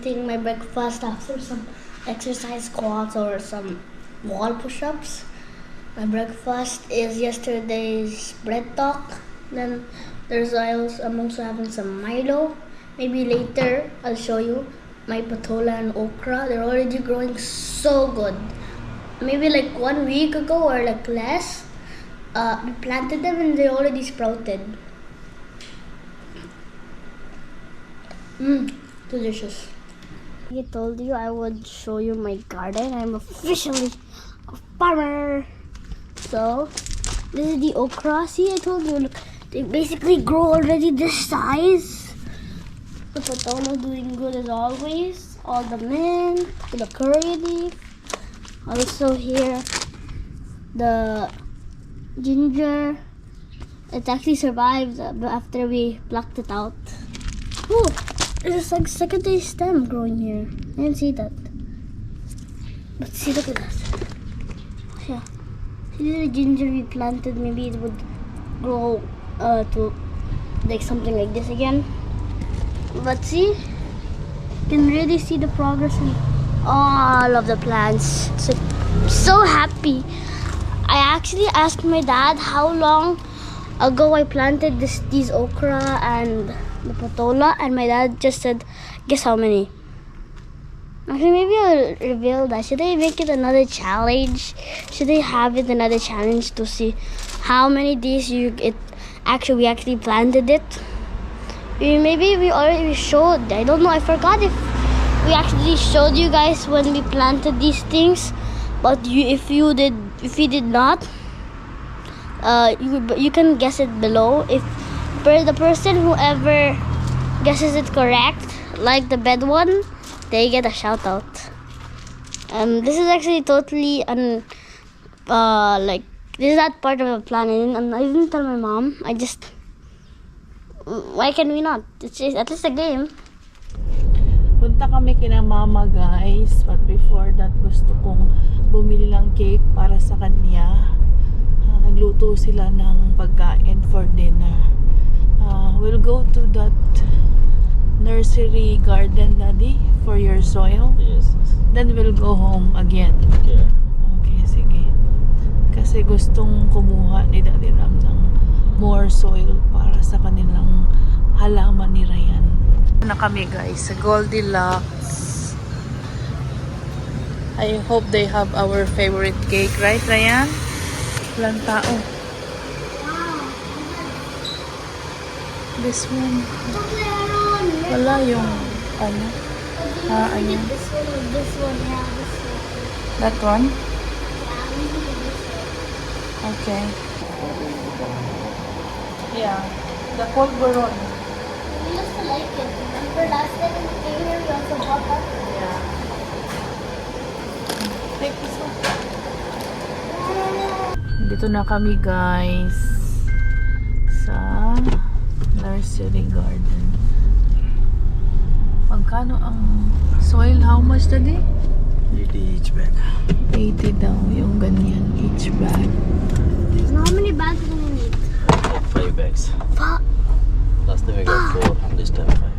eating my breakfast after some exercise squats or some wall push-ups. My breakfast is yesterday's bread talk. Then I'm also having some Milo. Maybe later I'll show you my patola and okra. They're already growing so good. Maybe like 1 week ago or like less, we planted them and they already sprouted. Delicious. I told you I would show you my garden. I'm officially a farmer. So this is the okra. See, I told you, look, they basically grow already this size. The patola doing good as always. All the mint, the curry leaf. Also here, the ginger. It actually survived after we plucked it out. Oh, there's like secondary stem growing here. I didn't see that. But see, look at that. Yeah. See the ginger we planted, maybe it would grow to like something like this again. But see, you can really see the progress in all of the plants. So I'm so happy. I actually asked my dad how long ago I planted these okra and the patola, and my dad just said, guess how many? Actually, maybe I'll reveal that. Should I make it another challenge? Should I have it another challenge to see how many days we actually planted it? Maybe we already showed. I don't know. I forgot if we actually showed you guys when we planted these things. But if you did not, you can guess it below. If the person who ever guesses it correct, like the bed one, they get a shout out. This is actually totally this is not part of the plan. I didn't tell my mom. Why can we not? It's just, at least a game. Punta kami kina mama, guys. But before that, gusto kong bumili lang cake para sa kanya. Nagluto sila ng pagkain for dinner. We'll go to that nursery garden, Daddy, for your soil. Yes. Then we'll go home again. Yeah. Okay, sige. Kasi gustong kumuha ni Daddy Ram ng more soil para sa kanilang halaman ni Ryan. Na kami, guys, sa Goldilocks. I hope they have our favorite cake, right, Ryan? Walang tao. This one. Wala yung ano. Ayun. This one, yeah, this one. That one? Okay. Yeah. The polvoron. We used to like it. Remember last time when we came here, we also bought that. Yeah. Take this one. Dito na kami, guys, sa nursery garden. Magkano ang soil? How much, Daddy? 80 each bag. 80 daw yung ganyan each bag. So how many bags do we need? 5 bags. Last time I got 4, this time 5.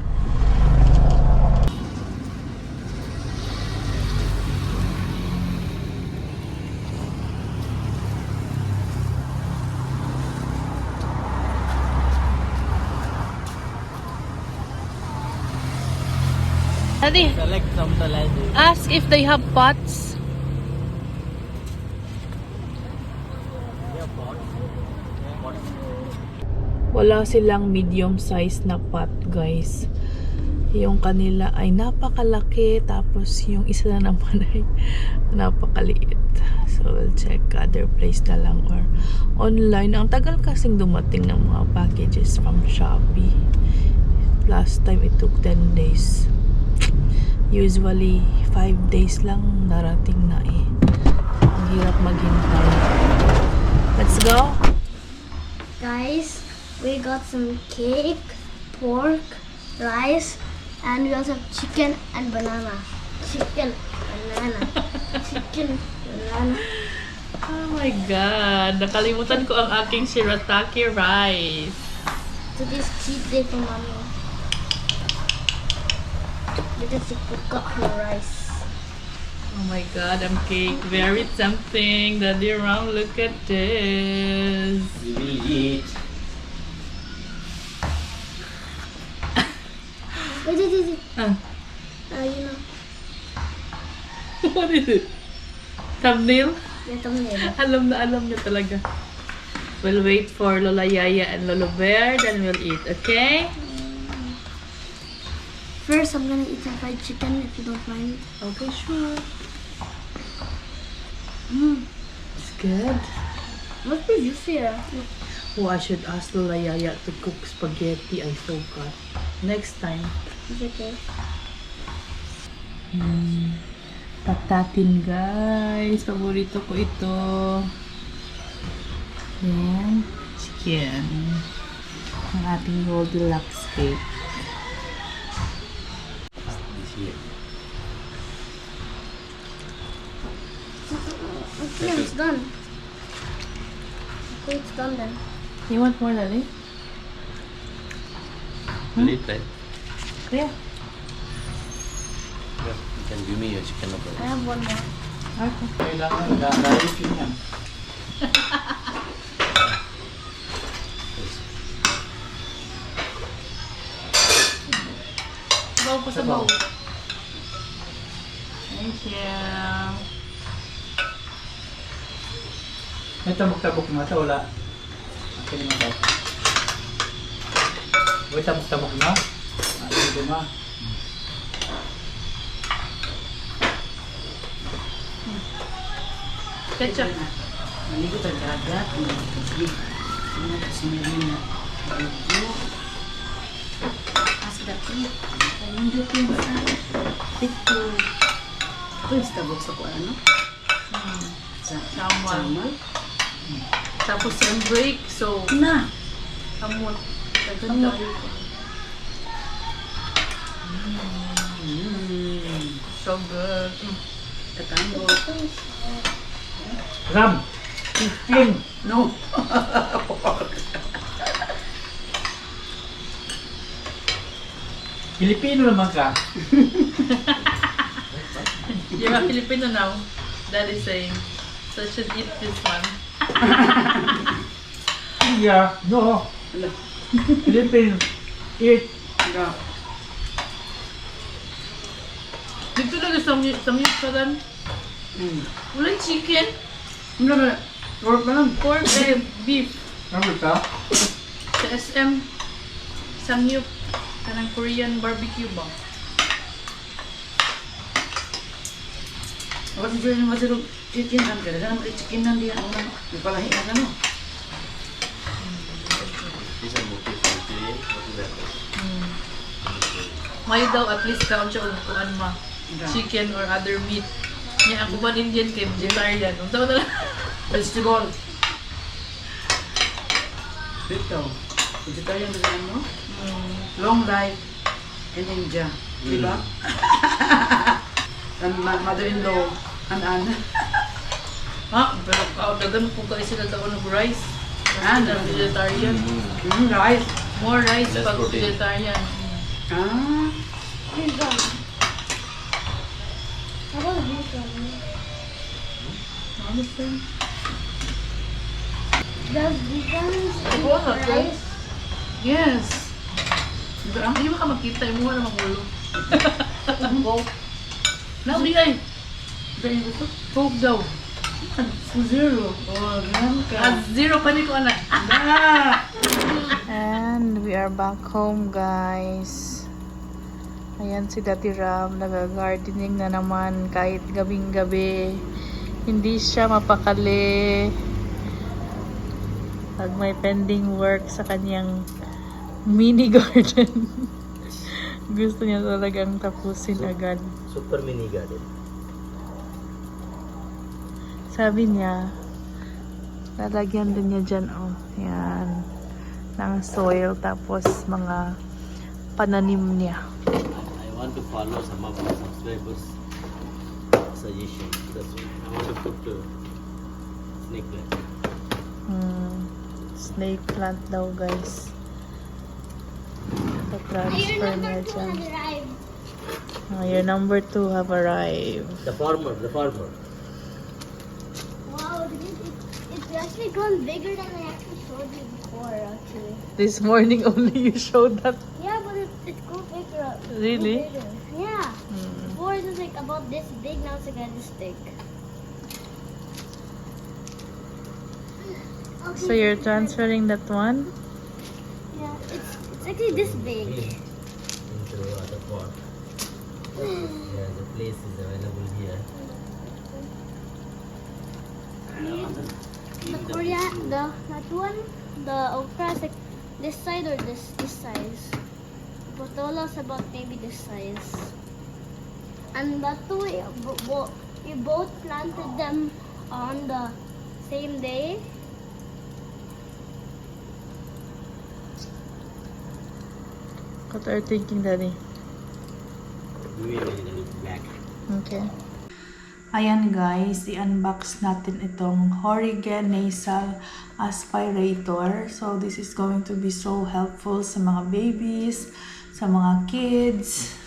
Daddy, Select from the line. ask if they have pots. Wala silang medium size na pot, guys. Yung kanila ay napakalaki, tapos yung isa na naman ay napakaliit. So we'll check other place na lang or online. Ang tagal kasing dumating ng mga packages from Shopee. Last time it took 10 days. Usually 5 days lang narating na eh. Ang hirap maghintay. Let's go! Guys, we got some cake, pork, rice, and we also have chicken and banana. Chicken, banana. Chicken, banana. Oh my God! Nakalimutan ko ang aking shirataki rice. So this cheat day for mommy. Because she cook her rice. Oh my god, I'm cake. Very tempting. Daddy Ram, look at this. We will eat. Wait. Ah, You know. what is it? Thumbnail? Yung thumbnail. Alam niya talaga. We'll wait for Lola Yaya and Lolo Bear, then we'll eat, okay? First, I'm gonna eat some fried chicken if you don't mind. Okay, sure. It's good. Must be juicier. Oh, I should ask Lola Yaya to cook spaghetti. I forgot. Next time. It's okay. Patatin, guys. Paborito ko ito. Yan. Chicken. Ang ating Goldilocks cake. This here. Okay, it's done. Okay, it's done then. You want more, Daddy? Will eat, right? Yeah. Yeah. You can give me your chicken I number. have one more. Okay. Kailangan nag-aayos yun yan. Sabaw po Sabaw. sabaw. Thank you. May tabok-tabok na ito, wala. Akin naman ito. May tabok-tabok na. Akin ito na. Ketchup. Maligo sa dagat, maligo. Sinilin na. Maligo. As dati, palindot yung sa picture. Pwede tabok sa kung ano? Sa Samal. samal. Tapos yung break, so Na! kamot. Dagan Kamot. tayo. So good. Katango. Ram! 15! No! Pilipino naman ka. You're a Filipino now. That is saying. So I should eat this one. Yeah, no. Wala. Philippine, eat. Wala. Dito na sa mute pa dan. Walang chicken. Wala. Pork pa lang. Pork and beef. Ano ka? Sa SM. Samyup. Kanang Korean barbecue ba? Ako si Joy yung masirog chicken. Ang kaya naman chicken nan diyan. May palahi na ano. This is motif vegetarian. What is that? May daw at least kaon siya og kuan ma. Chicken or other meat. Nya ako ba Indian kay vegetarian. Unsa na lang? Vegetable. Dito. Vegetarian ba ano? Long life in India. Diba? And mother-in-law, an. Ha, pero dagan po kayo sila taon ng rice. Ah, Na vegetarian. Rice. More rice Less pag protein. vegetarian. Ah. He's done. How about this one? Honestly. Does vegans Ako, eat okay. rice? Yes. Hindi mo ka makita, yung mukha na magulo. Both. Nabi ay. Coke daw. Zero. Oh, ganun ka. At zero pa ni ko anak. Ah! And we are back home, guys. Ayan si Daddy Ram, nag-gardening na naman kahit gabing-gabi. Hindi siya mapakali. Pag may pending work sa kanyang mini garden. Gusto niya talagang tapusin agad. Super mini garden. Sabi niya, lalagyan din niya dyan, oh. Yan. Ng soil, tapos mga pananim niya. I want to follow some of my subscribers' suggestion. That's why I want to put snake plant. Snake plant daw, guys. Pa-transfer niya dyan. Your number 2 have arrived. The farmer. Wow, it's actually grown bigger than I actually showed you before, actually. This morning only you showed that. Yeah, but it grew bigger. Really? Grew bigger. Yeah. Before it was like about this big, now it's like this big. Okay. So you're transferring that one? Yeah, it's actually this big. Into other pot. Yeah, the place is available here. The Korean, that one, the okra is like this side or this size. Patolas about maybe this size. And that two, we both planted them on the same day. What are you thinking, Daddy? Black. Okay. Ayan guys, i-unbox natin itong Horigen Nasal Aspirator. So this is going to be so helpful sa mga babies, sa mga kids.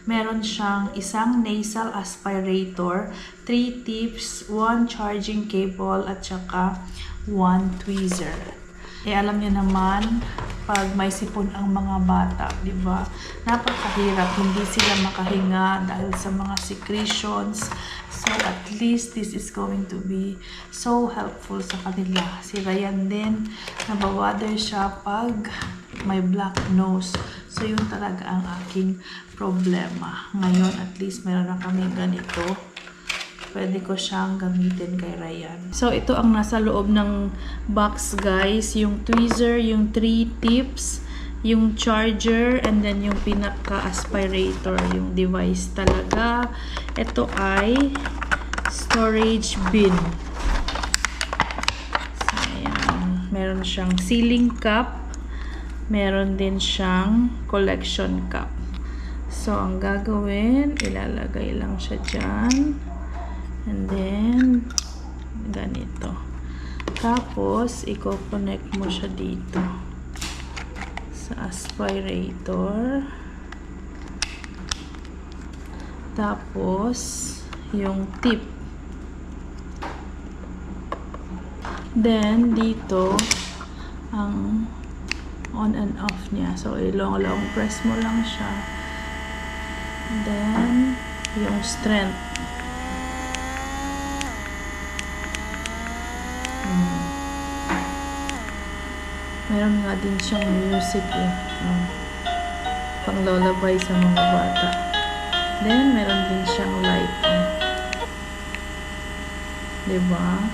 Meron siyang isang nasal aspirator, 3 tips, 1 charging cable, at saka 1 tweezer. Eh alam niyo naman, pag may sipon ang mga bata, di ba? Napakahirap, hindi sila makahinga dahil sa mga secretions. So at least this is going to be so helpful sa kanila. Si Ryan din, nabawader siya pag may black nose. So yun talaga ang aking problema. Ngayon at least meron na kami ganito. Pwede ko siyang gamitin kay Ryan. So, ito ang nasa loob ng box, guys. Yung tweezer, yung 3 tips, yung charger, and then yung pinaka-aspirator, yung device talaga. Ito ay storage bin. So, ayan. Meron siyang sealing cup. Meron din siyang collection cup. So, ang gagawin, ilalagay lang siya dyan. And then, ganito. Tapos, i-connect mo siya dito sa aspirator. Tapos, yung tip. Then, dito, ang on and off niya. So, long press mo lang siya. And then, yung strength. Meron nga din siyang music eh. Pang lullaby sa mga bata. Then, meron din siyang light. Diba?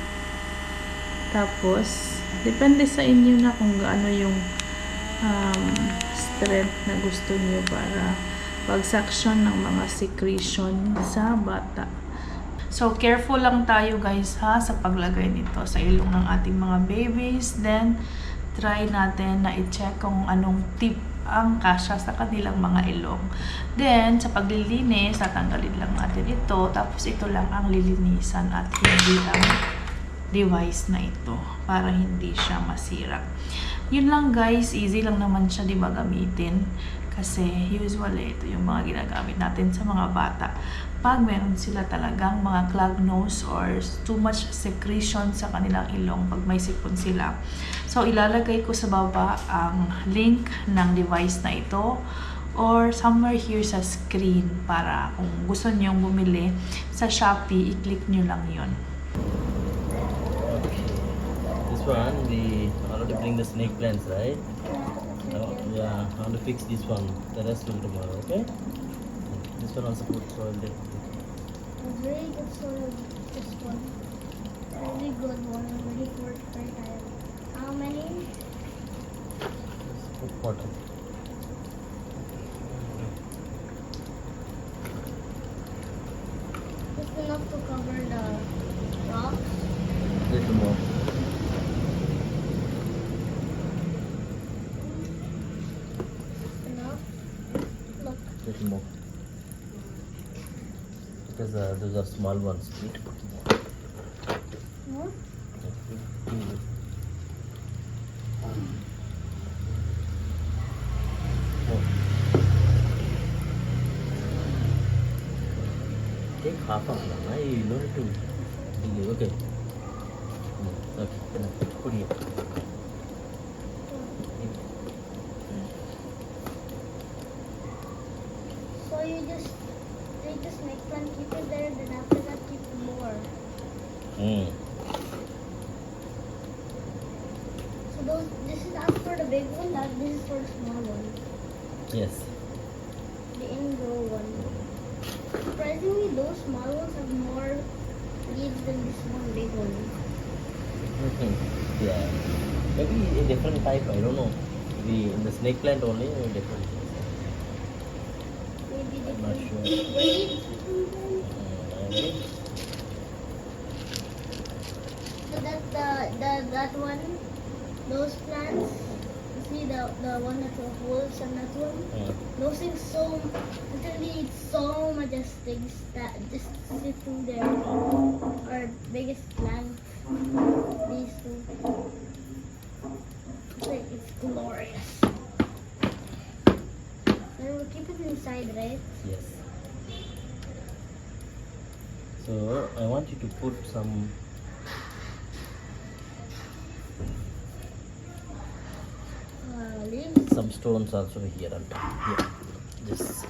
Tapos, depende sa inyo na kung gaano yung strength na gusto niyo para pag-suction ng mga secretion sa bata. So, careful lang tayo guys ha sa paglagay nito sa ilong ng ating mga babies. Then, try natin na i-check kung anong tip ang kasya sa kanilang mga ilong. Then, sa paglilinis, tatanggalin lang natin ito. Tapos, ito lang ang lilinisan at hindi ang device na ito para hindi siya masira. Yun lang guys, easy lang naman siya diba gamitin. Kasi usually, ito yung mga ginagamit natin sa mga bata. Pag meron sila talagang mga clogged nose or too much secretion sa kanilang ilong, pag may sipon sila. So, ilalagay ko sa baba ang link ng device na ito or somewhere here sa screen para kung gusto nyong bumili sa Shopee, i-click nyo lang yun. This one, we already bring the snake plants, right? Yeah, I want to fix this one. The rest will tomorrow, okay? This one also put soil there. Very good soil, this one. Really good one. I'm ready for it right now. How many? Put water. Just enough to cover the rocks. Little more. Enough. Look. Little more. Because those are small ones. Need to put more. More? half of them. I know it too. Okay. Okay. Put here. So they just make one, keep it there, then after that keep more. So this is not for the big one, this is for the small one. Yes. The indoor one. Surprisingly, those small ones have more leaves than this one big one. Yeah. Maybe a different type. I don't know. Maybe in the snake plant only, or different. Maybe I'm not different sure. breeds. Maybe. So that one, those plants, you see the one that has wolves and that one, those things literally it's so majestic that just sitting there. Our biggest plant, these two. It's glorious. Then we'll keep it inside, right? Yes. So I want you to put some Leaves. some stones also here on top. Here. This.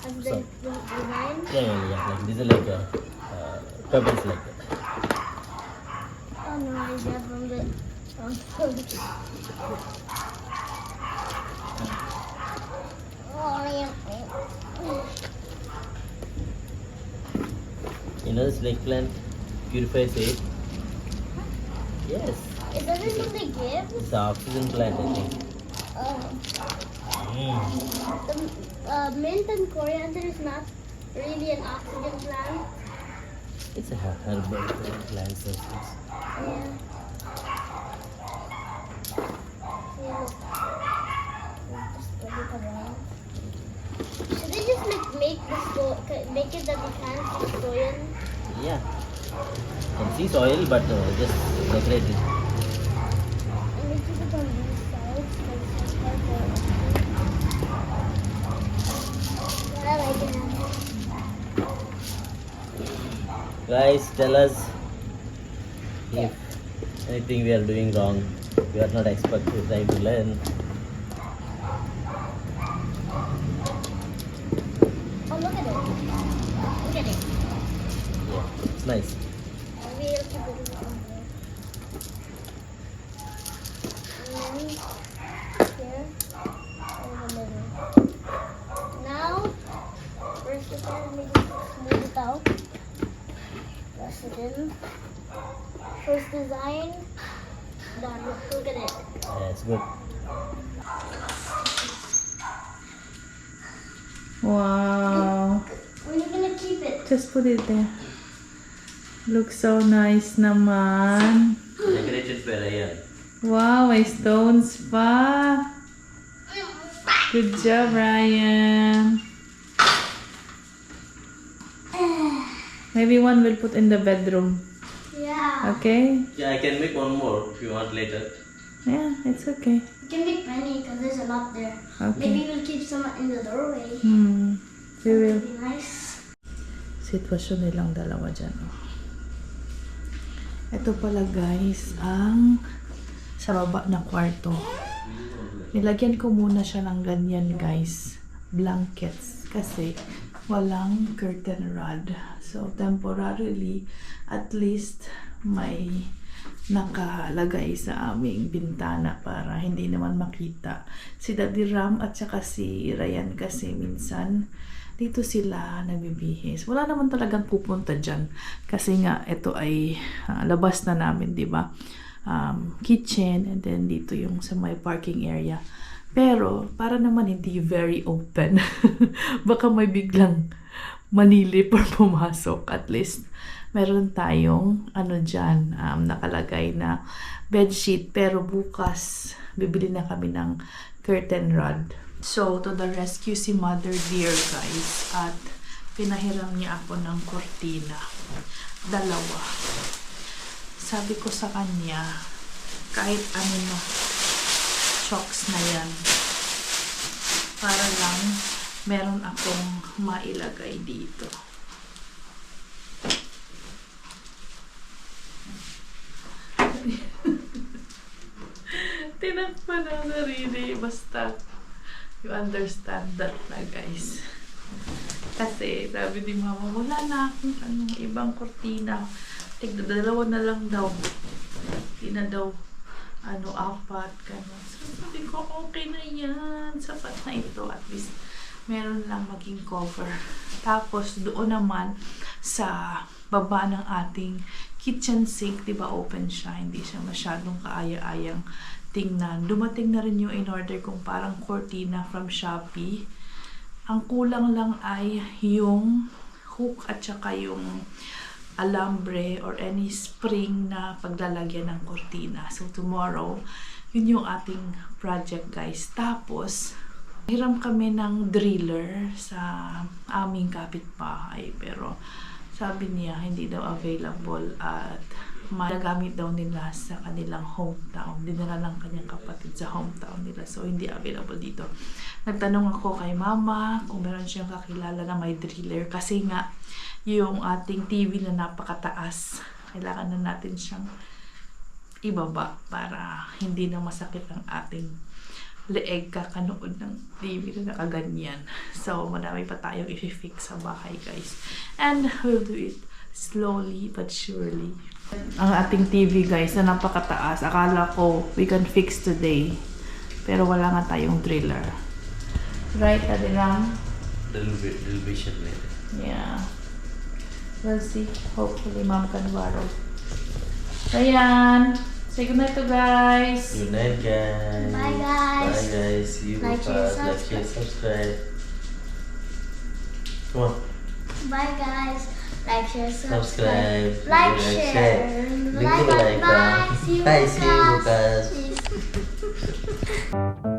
And So- the design. Yeah. Like this is like a pebbles like that. Oh no, I got from the. Oh yeah. You know the snake plant purifies air. Yes. Is that what they give? It's the oxygen plant, I think. The mint and coriander is not really an oxygen plant. It's a herbal plant substance. Yeah. Yeah. Just put it around. Should they just make it that you can't see soil? Yeah. Can see soil, but just decorate it. And we keep it on these sides. I like it. Guys, tell us if anything we are doing wrong. We are not expert. We are trying to learn. Oh, look at it. Look at it. Yeah, it's nice. We'll keep it in the corner. And then here in the middle. Now, first the time we just smooth it out. Press it in. First design. Done. Look at it. Yeah, it's good. Wow. When are you gonna keep it? Just put it there. Looks so nice naman. Decorated by Ryan. Wow, may stones pa. Good job, Ryan. Maybe one will put in the bedroom. Yeah. Okay? Yeah, I can make one more if you want later. Yeah, it's okay. You can make plenty because there's a lot there. Okay. Maybe we'll keep some in the doorway. We will. That'd be nice. Sitwasyon nilang dalawa dyan. Oh. Ito pala guys, ang sa baba na kwarto. Nilagyan ko muna siya ng ganyan guys. Blankets. Kasi walang curtain rod. So temporarily, at least may nakalagay sa aming bintana para hindi naman makita. Si Daddy Ram at saka si Ryan kasi minsan dito sila nagbibihis. Wala naman talagang pupunta dyan. Kasi nga, ito ay labas na namin, di ba? Kitchen, and then dito yung sa may parking area. Pero, para naman hindi very open. Baka may biglang manilip or pumasok. At least, meron tayong, dyan, nakalagay na bedsheet. Pero bukas, bibili na kami ng curtain rod. So, to the rescue si Mother Dear, guys. At pinahiram niya ako ng kortina. Dalawa. Sabi ko sa kanya, kahit ano na, shocks na yan. Para lang, meron akong mailagay dito. Tinakpan ang sarili. Basta, you understand that na, guys. Kasi, sabi ni mama, wala na akong ibang kortina. Dalawa na lang daw. Hindi na daw, apat, gano'n. So, sabi ko, okay na yan. Sapat na ito. At least, meron lang maging cover. Tapos, doon naman, sa baba ng ating kitchen sink, diba, open siya. Hindi siya masyadong kaaya-ayang tingnan. Dumating na rin yung in-order kong parang cortina from Shopee. Ang kulang lang ay yung hook at saka yung alambre or any spring na paglalagyan ng cortina. So, tomorrow, yun yung ating project, guys. Tapos, hiram kami ng driller sa aming kapitbahay. Pero, sabi niya, hindi daw available at magagamit daw nila sa kanilang hometown. Dinala ng kanyang kapatid sa hometown nila. So, hindi available dito. Nagtanong ako kay mama kung meron siyang kakilala na may driller. Kasi nga, yung ating TV na napakataas, kailangan na natin siyang ibaba para hindi na masakit ang ating leeg kakanood ng TV na nakaganyan. So, madami pa tayong i-fix sa bahay, guys. And we'll do it slowly but surely. Ang ating TV, guys, na napakataas. Akala ko we can fix today. Pero wala nga tayong driller. Right, Adilang? Little bit shit later. Yeah. We'll see. Hopefully, Mom can borrow. So, yan. Say goodnight to guys. Good night, guys. Bye, guys. Bye, guys. See you Like, share, bukas. Like, share, subscribe. Come on. Bye, guys. Like, share, Subscribe. Like, share. Like, Bye. bye. See you Bye. See you bukas. bukas. Peace.